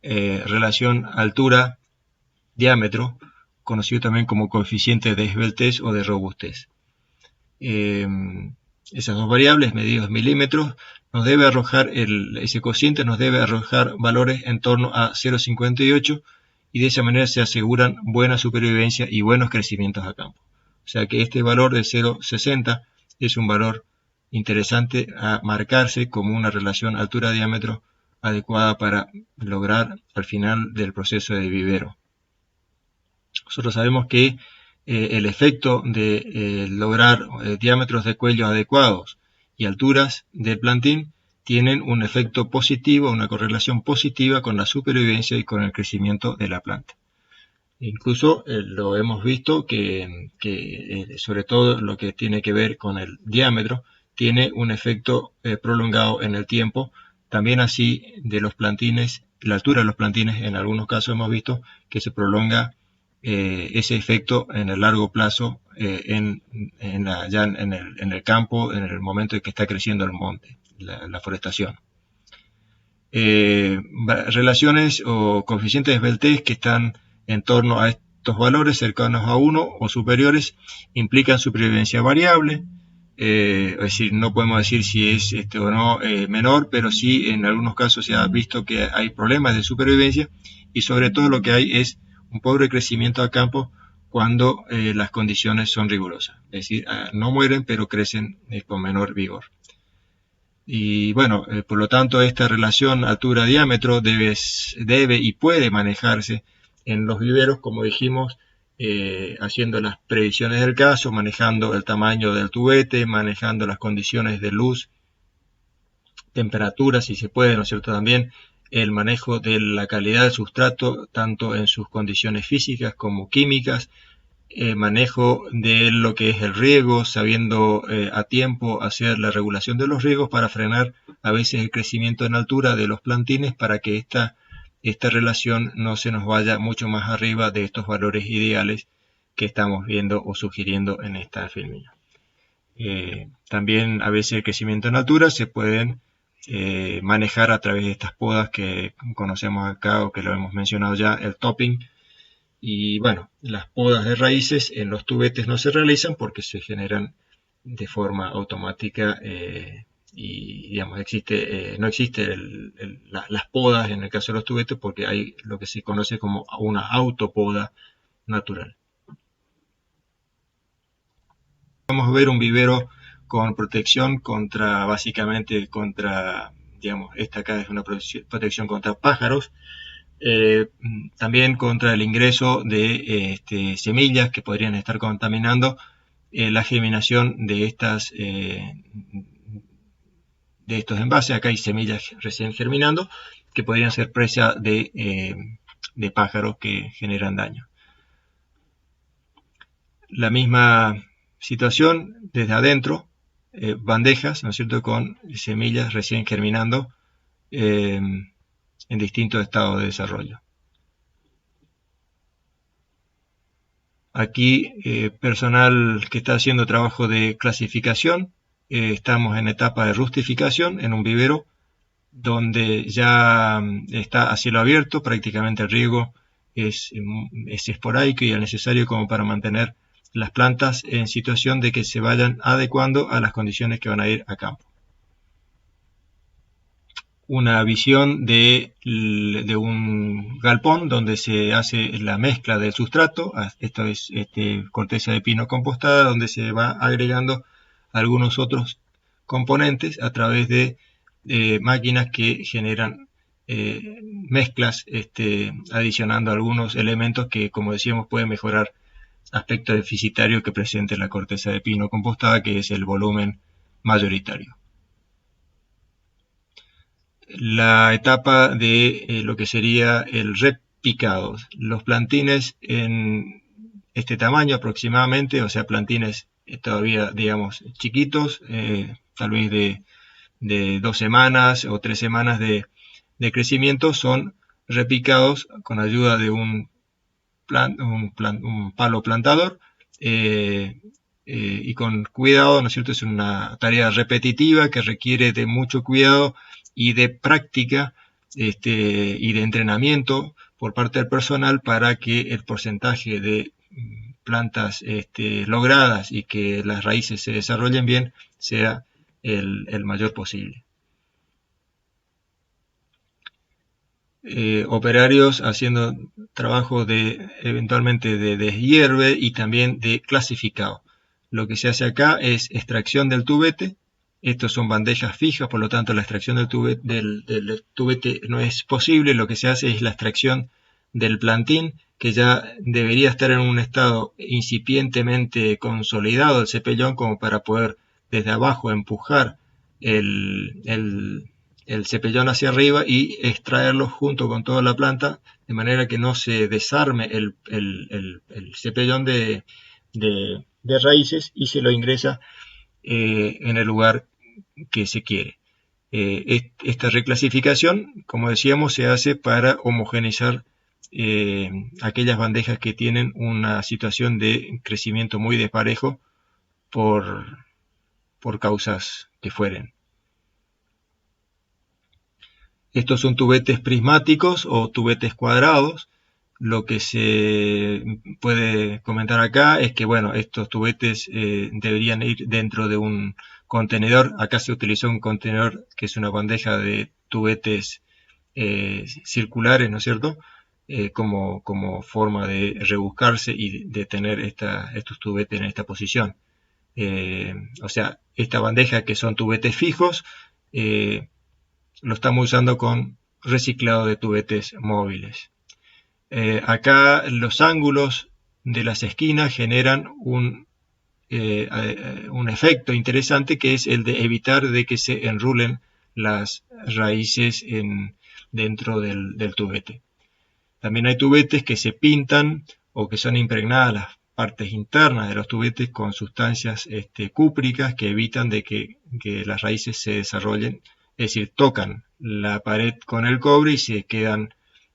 relación altura-diámetro, conocido también como coeficiente de esbeltez o de robustez. Esas dos variables, medidos en milímetros, ese cociente nos debe arrojar valores en torno a 0,58 y de esa manera se aseguran buena supervivencia y buenos crecimientos a campo. O sea que este valor de 0,60 es un valor interesante a marcarse como una relación altura-diámetro adecuada para lograr al final del proceso de vivero. Nosotros sabemos que el efecto de lograr diámetros de cuello adecuados y alturas del plantín tienen un efecto positivo, una correlación positiva con la supervivencia y con el crecimiento de la planta. Incluso lo hemos visto que sobre todo lo que tiene que ver con el diámetro tiene un efecto prolongado en el tiempo. También así de los plantines, la altura de los plantines en algunos casos hemos visto que se prolonga ese efecto en el largo plazo en el campo, en el momento en que está creciendo el monte, la forestación. Relaciones o coeficientes de esbeltez que están en torno a estos valores cercanos a 1 o superiores implican supervivencia variable, es decir, no podemos decir si es o no menor, pero sí en algunos casos se ha visto que hay problemas de supervivencia y sobre todo lo que hay es un pobre crecimiento a campo cuando las condiciones son rigurosas, es decir, no mueren pero crecen con menor vigor. Y bueno, por lo tanto esta relación altura-diámetro debe y puede manejarse en los viveros, como dijimos, haciendo las previsiones del caso, manejando el tamaño del tubete, manejando las condiciones de luz, temperatura, si se puede, ¿no es cierto? También el manejo de la calidad del sustrato, tanto en sus condiciones físicas como químicas, manejo de lo que es el riego, sabiendo a tiempo hacer la regulación de los riegos para frenar a veces el crecimiento en altura de los plantines para que esta relación no se nos vaya mucho más arriba de estos valores ideales que estamos viendo o sugiriendo en esta filmina. También a veces el crecimiento en altura se pueden manejar a través de estas podas que conocemos acá o que lo hemos mencionado ya, el topping. Y bueno, las podas de raíces en los tubetes no se realizan porque se generan de forma automática y digamos no existe las podas en el caso de los tubetes porque hay lo que se conoce como una autopoda natural. Vamos a ver un vivero con protección contra, básicamente contra, digamos, esta acá es una protección contra pájaros. También contra el ingreso de semillas que podrían estar contaminando la germinación de estos envases. Acá hay semillas recién germinando que podrían ser presa de pájaros que generan daño. La misma situación desde adentro, bandejas, ¿no es cierto?, con semillas recién germinando en distintos estados de desarrollo. Aquí personal que está haciendo trabajo de clasificación, estamos en etapa de rustificación en un vivero donde ya está a cielo abierto, prácticamente el riego es esporádico y es necesario como para mantener las plantas en situación de que se vayan adecuando a las condiciones que van a ir a campo. Una visión de un galpón donde se hace la mezcla del sustrato. Esto es corteza de pino compostada, donde se va agregando algunos otros componentes a través de máquinas que generan mezclas, adicionando algunos elementos que, como decíamos, pueden mejorar aspecto deficitario que presente la corteza de pino compostada, que es el volumen mayoritario. La etapa de lo que sería el repicado. Los plantines en este tamaño aproximadamente, o sea, plantines todavía, digamos, chiquitos, tal vez de 2 semanas o 3 semanas de crecimiento, son repicados con ayuda de un palo plantador y con cuidado, ¿no es cierto? Es una tarea repetitiva que requiere de mucho cuidado y de práctica y de entrenamiento por parte del personal para que el porcentaje de plantas logradas y que las raíces se desarrollen bien sea el mayor posible. Operarios haciendo trabajo eventualmente de deshierve y también de clasificado. Lo que se hace acá es extracción del tubete. Estos son bandejas fijas, por lo tanto la extracción del tubete no es posible. Lo que se hace es la extracción del plantín, que ya debería estar en un estado incipientemente consolidado el cepellón como para poder desde abajo empujar el cepellón hacia arriba y extraerlo junto con toda la planta, de manera que no se desarme el cepellón de raíces y se lo ingresa en el lugar que se quiere. Esta reclasificación, como decíamos, se hace para homogeneizar aquellas bandejas que tienen una situación de crecimiento muy desparejo por causas que fueren. Estos son tubetes prismáticos o tubetes cuadrados. Lo que se puede comentar acá es que, bueno, estos tubetes deberían ir dentro de un contenedor. Acá se utilizó un contenedor que es una bandeja de tubetes circulares, ¿no es cierto? Como forma de rebuscarse y de tener estos tubetes en esta posición. O sea, esta bandeja que son tubetes fijos, lo estamos usando con reciclado de tubetes móviles. Acá los ángulos de las esquinas generan un efecto interesante, que es el de evitar de que se enrulen las raíces dentro del tubete. También hay tubetes que se pintan o que son impregnadas las partes internas de los tubetes con sustancias cúpricas que evitan de que las raíces se desarrollen, es decir, tocan la pared con el cobre y se quedan,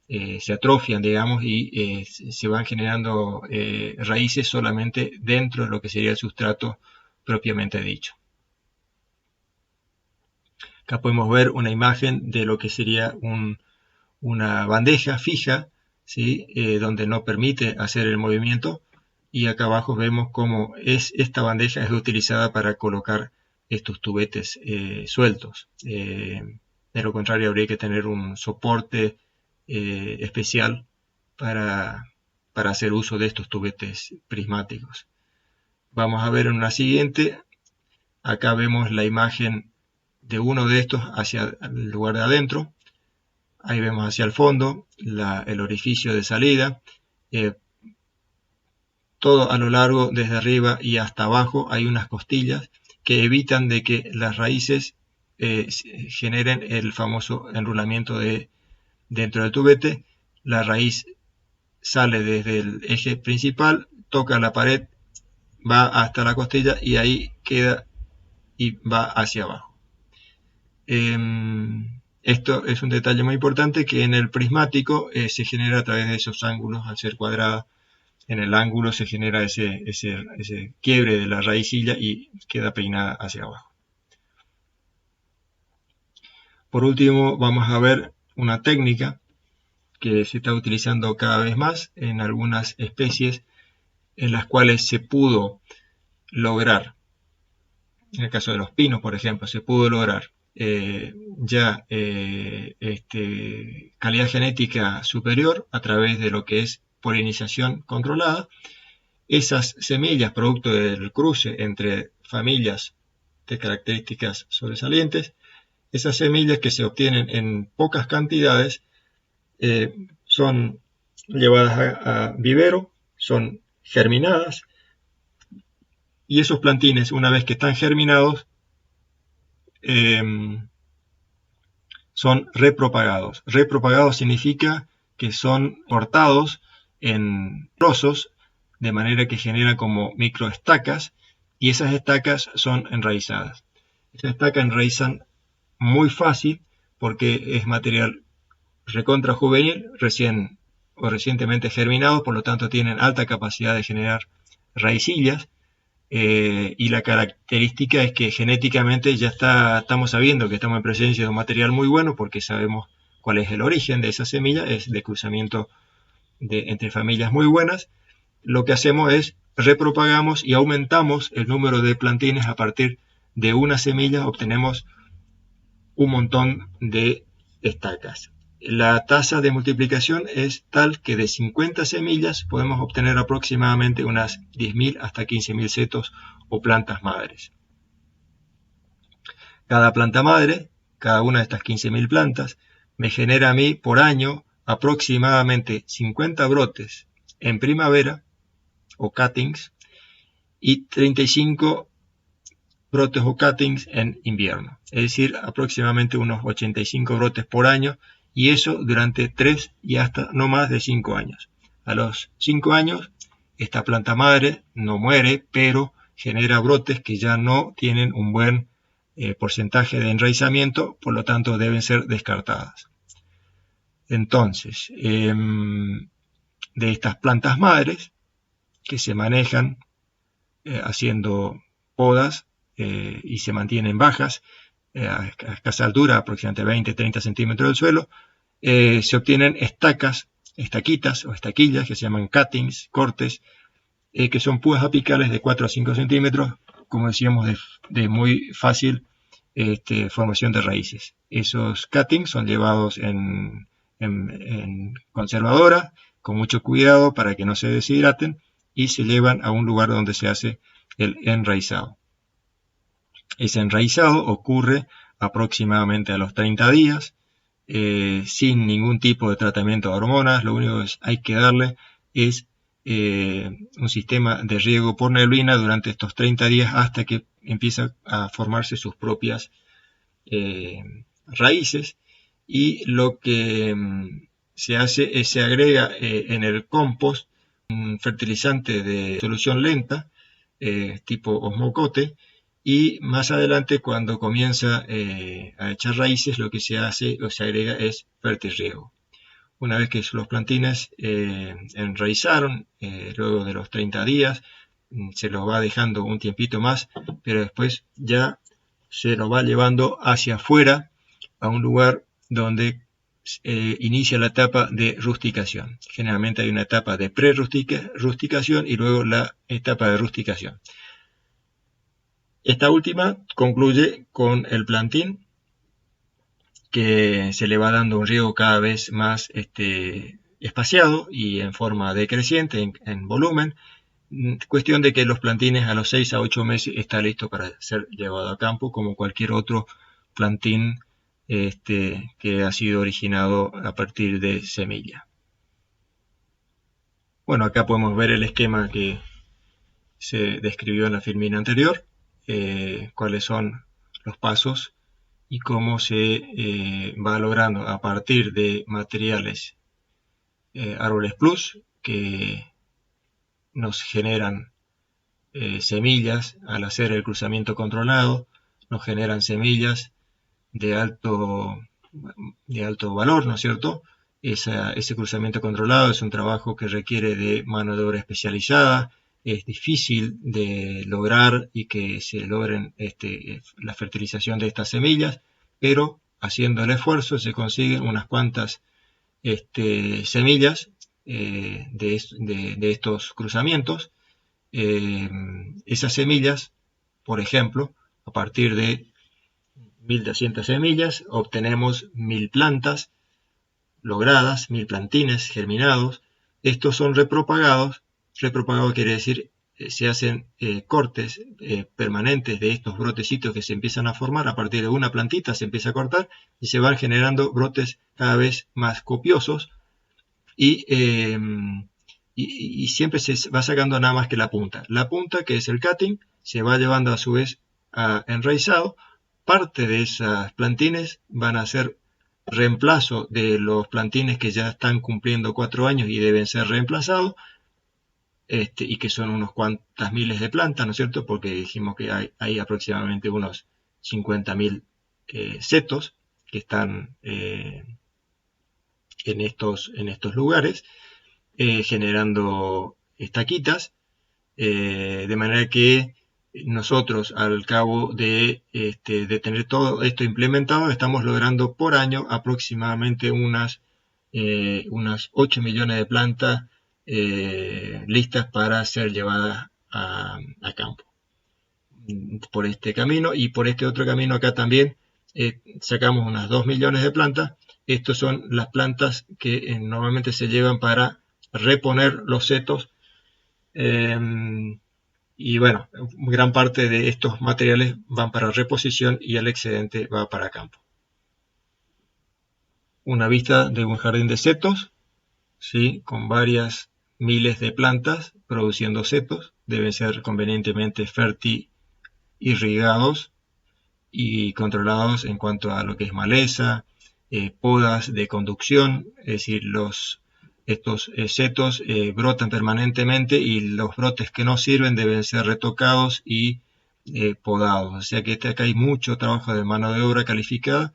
se atrofian, digamos, y se van generando raíces solamente dentro de lo que sería el sustrato propiamente dicho. Acá podemos ver una imagen de lo que sería una bandeja fija, ¿sí? Donde no permite hacer el movimiento, y acá abajo vemos cómo esta bandeja es utilizada para colocar estos tubetes sueltos. De lo contrario, habría que tener un soporte especial para hacer uso de estos tubetes prismáticos. Vamos a ver en una siguiente. Acá vemos la imagen de uno de estos hacia el lugar de adentro. Ahí vemos hacia el fondo el orificio de salida. Todo a lo largo, desde arriba y hasta abajo, hay unas costillas que evitan de que las raíces generen el famoso enrulamiento dentro del tubete. La raíz sale desde el eje principal, toca la pared, va hasta la costilla y ahí queda y va hacia abajo. Esto es un detalle muy importante, que en el prismático se genera a través de esos ángulos. Al ser cuadrada, en el ángulo se genera ese quiebre de la raicilla y queda peinada hacia abajo. Por último, vamos a ver una técnica que se está utilizando cada vez más en algunas especies, en las cuales se pudo lograr, en el caso de los pinos, por ejemplo, se pudo lograr calidad genética superior a través de lo que es polinización controlada. Esas semillas, producto del cruce entre familias de características sobresalientes, esas semillas que se obtienen en pocas cantidades, son llevadas a vivero, son germinadas, y esos plantines, una vez que están germinados, son repropagados. Repropagados significa que son cortados en trozos, de manera que generan como microestacas, y esas estacas son enraizadas. Esas estacas enraizan muy fácil porque es material recontra juvenil, recién o recientemente germinado, por lo tanto tienen alta capacidad de generar raicillas. Y la característica es que genéticamente ya estamos sabiendo que estamos en presencia de un material muy bueno, porque sabemos cuál es el origen de esa semilla, es de cruzamiento entre familias muy buenas. Lo que hacemos es repropagamos y aumentamos el número de plantines. A partir de una semilla obtenemos un montón de estacas. La tasa de multiplicación es tal que de 50 semillas podemos obtener aproximadamente unas 10.000 hasta 15.000 setos o plantas madres. Cada planta madre, cada una de estas 15.000 plantas, me genera a mí por año aproximadamente 50 brotes en primavera o cuttings y 35 brotes o cuttings en invierno. Es decir, aproximadamente unos 85 brotes por año, y eso durante 3 y hasta no más de 5 años. A los 5 años, esta planta madre no muere, pero genera brotes que ya no tienen un buen porcentaje de enraizamiento, por lo tanto deben ser descartadas. Entonces, de estas plantas madres que se manejan haciendo podas y se mantienen bajas, a escasa altura, aproximadamente 20-30 centímetros del suelo, se obtienen estacas estaquitas o estaquillas que se llaman cuttings, cortes, que son púas apicales de 4 a 5 centímetros, como decíamos, de muy fácil formación de raíces. Esos cuttings son llevados en conservadora, con mucho cuidado para que no se deshidraten, y se llevan a un lugar donde se hace el enraizado. Ese enraizado ocurre aproximadamente a los 30 días, sin ningún tipo de tratamiento de hormonas. Lo único que hay que darle es un sistema de riego por neblina durante estos 30 días hasta que empieza a formarse sus propias raíces, y lo que se hace es se agrega en el compost un fertilizante de solución lenta tipo osmocote, y más adelante, cuando comienza a echar raíces, lo que se hace o se agrega es fertirriego. Una vez que los plantines enraizaron, luego de los 30 días, se los va dejando un tiempito más, pero después ya se los va llevando hacia afuera a un lugar donde inicia la etapa de rusticación. Generalmente hay una etapa de pre-rusticación y luego la etapa de rusticación. Esta última concluye con el plantín, que se le va dando un riego cada vez más espaciado y en forma decreciente en volumen. Cuestión de que los plantines a los 6 a 8 meses está listo para ser llevado a campo, como cualquier otro plantín que ha sido originado a partir de semilla. Bueno, acá podemos ver el esquema que se describió en la filmina anterior, cuáles son los pasos y cómo se va logrando a partir de materiales árboles plus que nos generan semillas al hacer el cruzamiento controlado, nos generan semillas de alto valor, ¿no es cierto? Ese cruzamiento controlado es un trabajo que requiere de mano de obra especializada, es difícil de lograr y que se logren la fertilización de estas semillas, pero haciendo el esfuerzo se consiguen unas cuantas semillas de estos cruzamientos. Esas semillas, por ejemplo, a partir de 1200 semillas obtenemos 1000 plantas logradas, 1000 plantines germinados. Estos son repropagados. Repropagado quiere decir se hacen cortes permanentes de estos brotecitos que se empiezan a formar. A partir de una plantita se empieza a cortar y se van generando brotes cada vez más copiosos, y siempre se va sacando nada más que la punta. La punta, que es el cutting, se va llevando a su vez a enraizado. Parte de esas plantines van a ser reemplazo de los plantines que ya están cumpliendo 4 años y deben ser reemplazados, y que son unos cuantas miles de plantas, ¿no es cierto? Porque dijimos que hay aproximadamente unos 50.000 setos que están en estos lugares, generando estaquitas, de manera que nosotros, al cabo de tener todo esto implementado, estamos logrando por año aproximadamente unas 8 millones de plantas listas para ser llevadas a campo. Por este camino y por este otro camino acá también sacamos unas 2 millones de plantas. Estas son las plantas que normalmente se llevan para reponer los setos. Y bueno, gran parte de estos materiales van para reposición y el excedente va para campo. Una vista de un jardín de setos, ¿sí? Con varias miles de plantas produciendo setos. Deben ser convenientemente irrigados y controlados en cuanto a lo que es maleza, podas de conducción, es decir, estos setos brotan permanentemente y los brotes que no sirven deben ser retocados y podados. O sea que acá hay mucho trabajo de mano de obra calificada,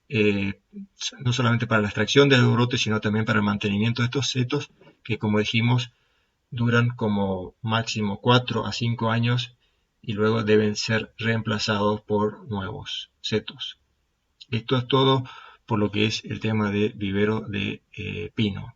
no solamente para la extracción de los brotes, sino también para el mantenimiento de estos setos, que como dijimos, duran como máximo 4 a 5 años y luego deben ser reemplazados por nuevos setos. Esto es todo por lo que es el tema de vivero de pino.